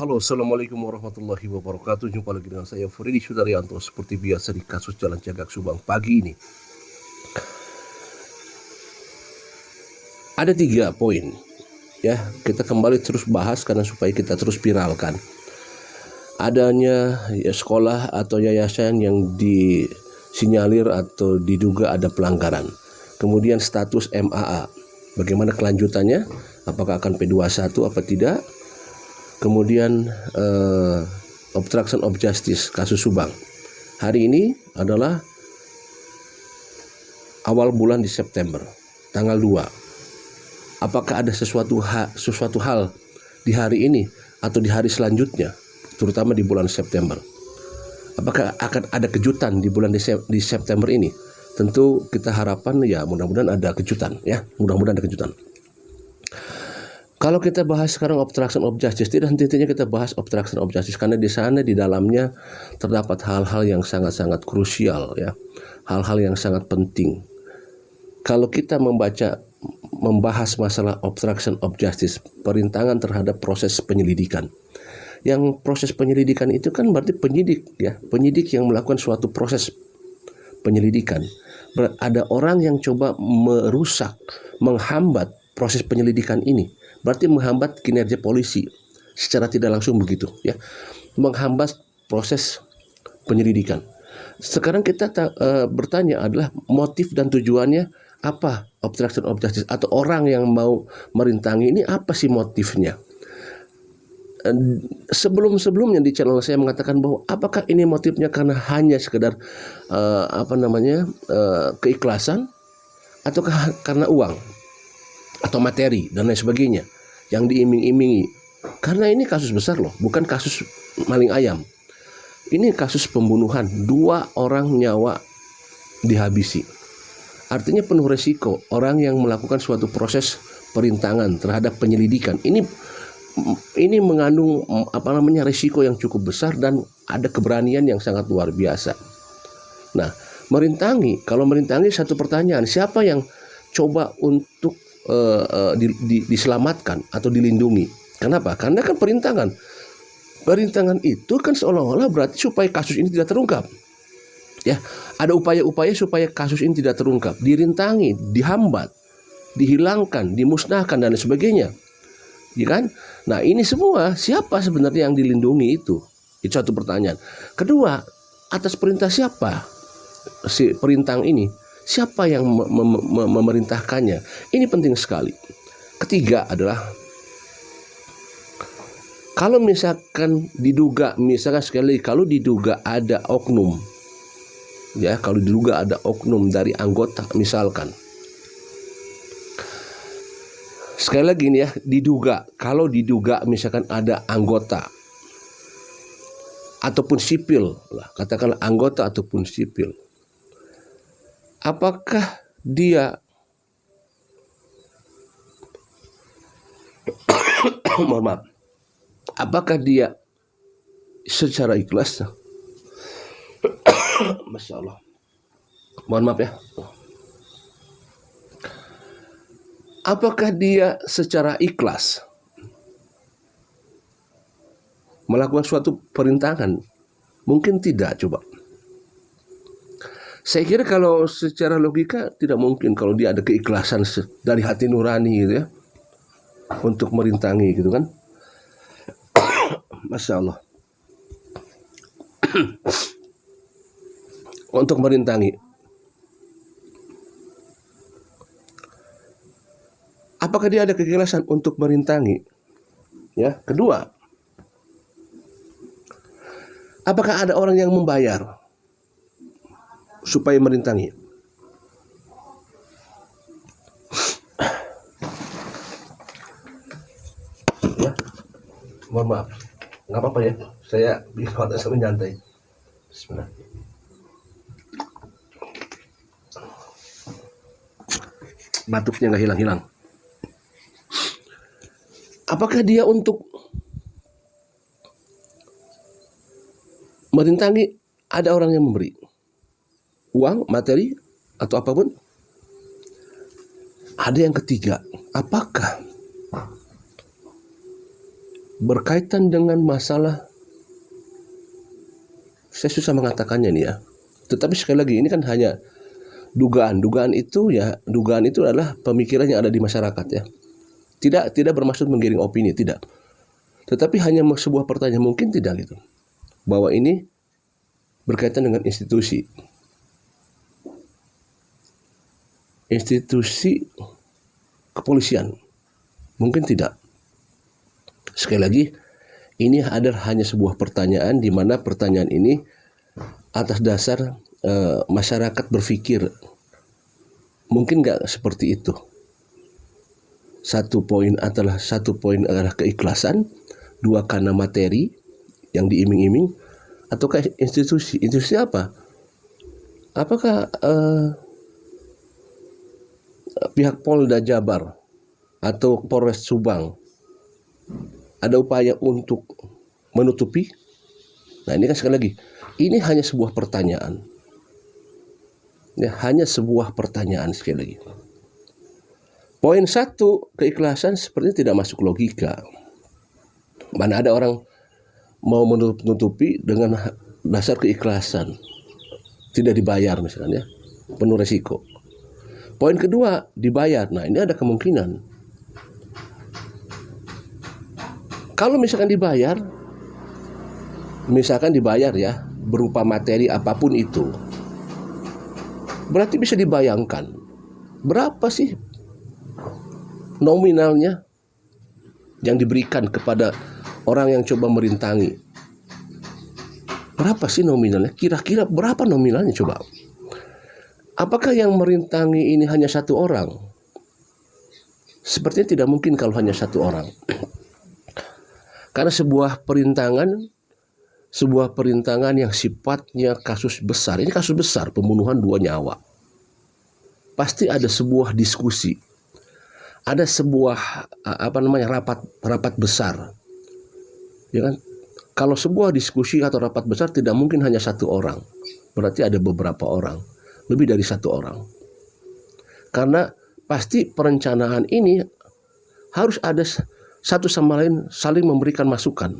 Halo, Assalamualaikum warahmatullahi wabarakatuh. Jumpa lagi dengan saya, Freddy Sudaryanto. Seperti biasa di kasus Jalan Cagak Subang pagi ini. Ada 3 poin. Ya, kita kembali terus bahas karena supaya kita terus viralkan. Adanya sekolah atau yayasan yang disinyalir atau diduga ada pelanggaran. Kemudian status MAA. Bagaimana kelanjutannya? Apakah akan P21 apa tidak? Kemudian obstruction of justice kasus Subang. Hari ini adalah awal bulan di September, tanggal 2. Apakah ada sesuatu hal di hari ini atau di hari selanjutnya, terutama di bulan September? Apakah akan ada kejutan di bulan di September ini? Tentu kita harapan ya mudah-mudahan ada kejutan ya, mudah-mudahan ada kejutan. Kalau kita bahas sekarang obstruction of justice, tidak henti-hentinya kita bahas obstruction of justice karena di sana di dalamnya terdapat hal-hal yang sangat-sangat krusial ya, hal-hal yang sangat penting. Kalau kita membahas masalah obstruction of justice, perintangan terhadap proses penyelidikan. Yang proses penyelidikan itu kan berarti penyidik ya, penyidik yang melakukan suatu proses penyelidikan. Ada orang yang coba merusak, menghambat proses penyelidikan ini. Berarti menghambat kinerja polisi secara tidak langsung begitu ya, menghambat proses penyelidikan. Sekarang kita bertanya adalah motif dan tujuannya apa obstruction of justice atau orang yang mau merintangi ini apa sih motifnya? Sebelumnya di channel saya mengatakan bahwa apakah ini motifnya karena hanya sekedar keikhlasan ataukah karena uang atau materi dan lain sebagainya yang diiming-imingi. Karena ini kasus besar loh, bukan kasus maling ayam. Ini kasus pembunuhan, 2 orang nyawa dihabisi. Artinya penuh resiko orang yang melakukan suatu proses perintangan terhadap penyelidikan. Ini mengandung resiko yang cukup besar dan ada keberanian yang sangat luar biasa. Nah, kalau merintangi satu pertanyaan, siapa yang coba untuk diselamatkan atau dilindungi? Kenapa? Karena kan perintangan itu kan seolah-olah berarti supaya kasus ini tidak terungkap. Ya, ada upaya-upaya supaya kasus ini tidak terungkap, dirintangi, dihambat, dihilangkan, dimusnahkan dan sebagainya. Ya kan? Nah, ini semua siapa sebenarnya yang dilindungi itu? Itu satu pertanyaan. Kedua, atas perintah siapa si perintang ini? Siapa yang memerintahkannya? Ini penting sekali. Ketiga adalah kalau misalkan diduga, kalau diduga ada oknum, ya kalau diduga ada oknum dari anggota misalkan. Sekali lagi ini ya, kalau diduga misalkan ada anggota ataupun sipil, katakanlah anggota ataupun sipil. Apakah dia apakah dia secara ikhlas? Masya Allah. Mohon maaf ya. Apakah dia secara ikhlas melakukan suatu perintangan? Mungkin tidak, coba. Saya kira kalau secara logika tidak mungkin kalau dia ada keikhlasan dari hati nurani gitu ya untuk merintangi gitu kan. Masya Allah. Untuk merintangi. Apakah dia ada keikhlasan untuk merintangi? Ya, kedua. Apakah ada orang yang membayar supaya merintangi? Ya, mohon maaf, nggak apa-apa ya. Saya bilang sambil nyantai. Bismillah. Batuknya nggak hilang-hilang. Apakah dia untuk merintangi ada orang yang memberi uang, materi, atau apapun? Ada yang ketiga, apakah berkaitan dengan masalah, saya susah mengatakannya nih ya. Tetapi sekali lagi ini kan hanya dugaan. Dugaan itu adalah pemikiran yang ada di masyarakat ya. Tidak bermaksud menggiring opini, tidak. Tetapi hanya sebuah pertanyaan, mungkin tidak gitu. Bahwa ini berkaitan dengan institusi. Institusi kepolisian. Mungkin tidak. Sekali lagi, ini adalah hanya sebuah pertanyaan di mana pertanyaan ini atas dasar masyarakat berpikir mungkin nggak seperti itu. Satu poin adalah keikhlasan, dua karena materi yang diiming-iming, ataukah institusi apa? Apakah pihak Polda Jabar atau Polres Subang ada upaya untuk menutupi? Nah ini kan sekali lagi, ini hanya sebuah pertanyaan. Ya, hanya sebuah pertanyaan sekali lagi. Poin 1, keikhlasan sepertinya tidak masuk logika. Mana ada orang mau menutupi dengan dasar keikhlasan, tidak dibayar misalnya, penuh resiko. Poin kedua, dibayar. Nah ini ada kemungkinan. Kalau misalkan dibayar ya, berupa materi apapun itu, berarti bisa dibayangkan berapa sih nominalnya yang diberikan kepada orang yang coba merintangi. Berapa sih nominalnya? Kira-kira berapa nominalnya coba? Apakah yang merintangi ini hanya satu orang? Sepertinya tidak mungkin kalau hanya satu orang. Karena sebuah perintangan yang sifatnya kasus besar. Ini kasus besar, pembunuhan 2 nyawa. Pasti ada sebuah diskusi. Ada sebuah rapat besar. Ya kan? Kalau sebuah diskusi atau rapat besar tidak mungkin hanya satu orang. Berarti ada beberapa orang, lebih dari satu orang. Karena pasti perencanaan ini harus ada satu sama lain saling memberikan masukan.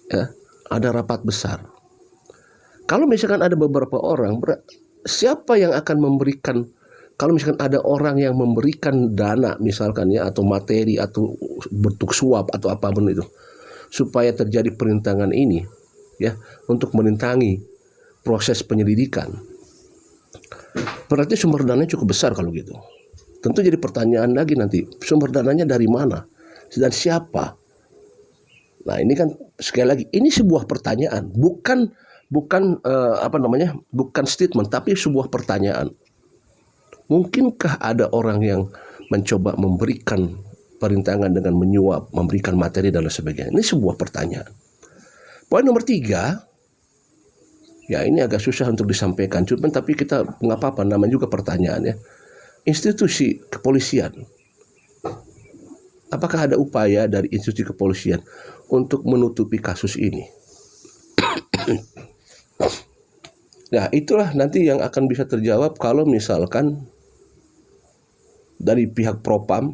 Ya, ada rapat besar. Kalau misalkan ada beberapa orang, siapa yang akan memberikan? Kalau misalkan ada orang yang memberikan dana misalkan ya, atau materi atau bentuk suap atau apapun itu, supaya terjadi perintangan ini, ya, untuk merintangi proses penyelidikan, berarti sumber dananya cukup besar kalau gitu. Tentu jadi pertanyaan lagi nanti, sumber dananya dari mana dan siapa? Nah ini kan sekali lagi, ini sebuah pertanyaan, bukan statement, tapi sebuah pertanyaan. Mungkinkah ada orang yang mencoba memberikan perintangan dengan menyuap, memberikan materi dan lain sebagainya? Ini sebuah pertanyaan. Poin nomor 3, ya ini agak susah untuk disampaikan, cuman tapi kita nggak apa-apa, namanya juga pertanyaan ya. Institusi kepolisian. Apakah ada upaya dari institusi kepolisian untuk menutupi kasus ini? Nah, itulah nanti yang akan bisa terjawab kalau misalkan dari pihak Propam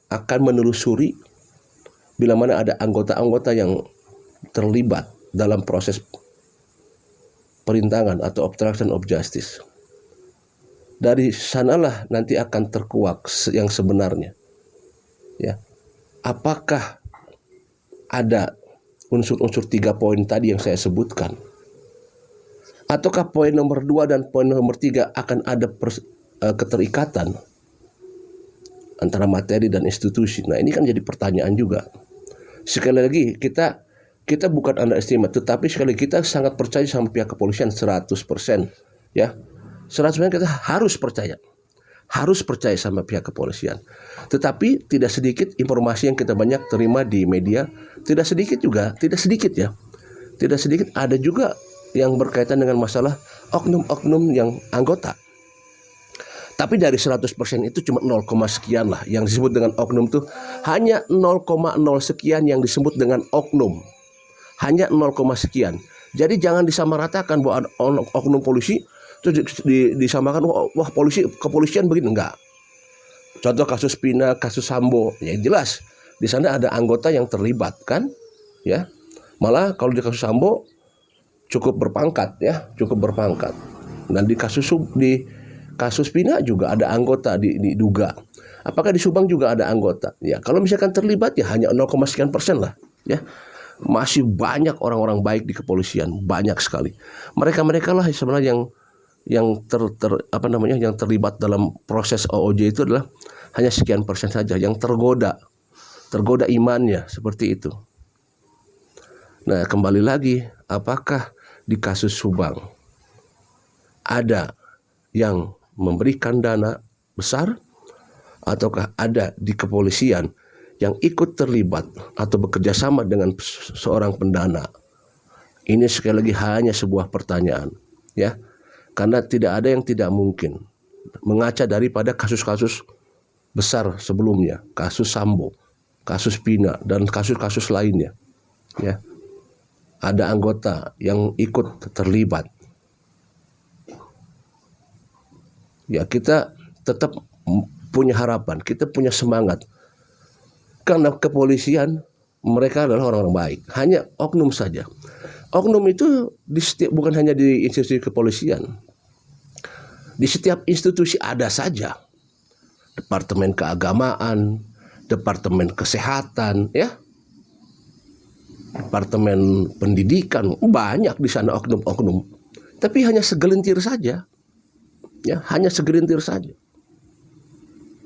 akan menelusuri bila mana ada anggota-anggota yang terlibat dalam proses perintangan atau obstruction of justice. Dari sanalah nanti akan terkuak yang sebenarnya. Ya. Apakah ada unsur-unsur 3 poin tadi yang saya sebutkan? Ataukah poin nomor 2 dan poin nomor 3 akan ada keterikatan antara materi dan institusi? Nah, ini kan jadi pertanyaan juga. Sekali lagi, kita bukan underestimate, tetapi sekali lagi kita sangat percaya sama pihak kepolisian 100%, ya. 100% kita harus percaya sama pihak kepolisian. Tetapi tidak sedikit informasi yang kita banyak terima di media, tidak sedikit ada juga yang berkaitan dengan masalah oknum-oknum yang anggota. Tapi dari 100% itu cuma 0, sekian lah yang disebut dengan oknum tuh, hanya 0,0 sekian yang disebut dengan oknum. Hanya 0, sekian. Jadi jangan disamaratakan bahwa oknum polisi terus disamakan wah kepolisian begini, enggak. Contoh kasus Pina, kasus Sambo, ya jelas Di sana ada anggota yang terlibat kan, ya. Malah kalau di kasus Sambo cukup berpangkat, ya, cukup berpangkat. Dan di kasus Pina juga ada anggota diduga. Apakah di Subang juga ada anggota? Ya, kalau misalkan terlibat ya hanya 0, sekian persen lah, ya. Masih banyak orang-orang baik di kepolisian, banyak sekali. Mereka lah sebenarnya yang yang terlibat dalam proses OOJ itu adalah hanya sekian persen saja yang tergoda imannya seperti itu. Nah, kembali lagi, apakah di kasus Subang ada yang memberikan dana besar, ataukah ada di kepolisian yang ikut terlibat atau bekerja sama dengan seorang pendana? Ini sekali lagi hanya sebuah pertanyaan, ya. Karena tidak ada yang tidak mungkin mengaca daripada kasus-kasus besar sebelumnya, kasus Sambo, kasus Pina, dan kasus-kasus lainnya, ya. Ada anggota yang ikut terlibat. Ya, kita tetap punya harapan, kita punya semangat. Karena kepolisian mereka adalah orang-orang baik. Hanya oknum saja. Oknum itu bukan hanya di institusi kepolisian. Di setiap institusi ada saja. Departemen keagamaan, departemen kesehatan, ya. Departemen pendidikan, banyak di sana oknum-oknum. Tapi hanya segelintir saja. Ya, hanya segelintir saja.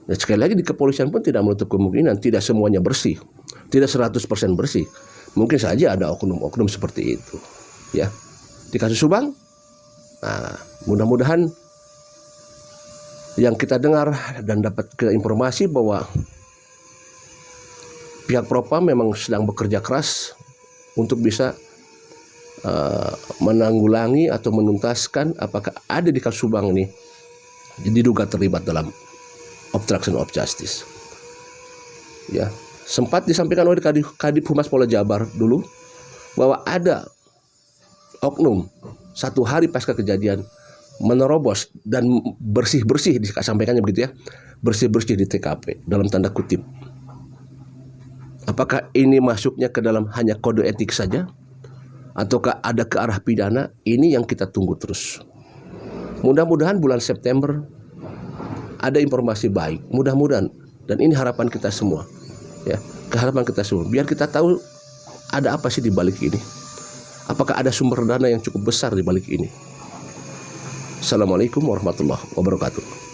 Dan sekali lagi di kepolisian pun tidak menutup kemungkinan tidak semuanya bersih, tidak 100% bersih. Mungkin saja ada oknum-oknum seperti itu, ya. Di kasus Subang, nah, mudah-mudahan yang kita dengar dan dapat informasi bahwa pihak Propam memang sedang bekerja keras untuk bisa menanggulangi atau menuntaskan apakah ada di kasus Subang ini diduga terlibat dalam obstruction of justice. Ya, sempat disampaikan oleh Kadif Humas Polda Jabar dulu bahwa ada oknum 1 hari pasca kejadian menerobos dan bersih-bersih, disampaikannya begitu, ya, bersih-bersih di TKP dalam tanda kutip. Apakah ini masuknya ke dalam hanya kode etik saja, ataukah ada ke arah pidana? Ini yang kita tunggu terus. Mudah-mudahan bulan September ada informasi baik, mudah-mudahan, dan ini harapan kita semua, ya, keharapan kita semua, biar kita tahu ada apa sih di balik ini, apakah ada sumber dana yang cukup besar di balik ini. Assalamualaikum warahmatullahi wabarakatuh.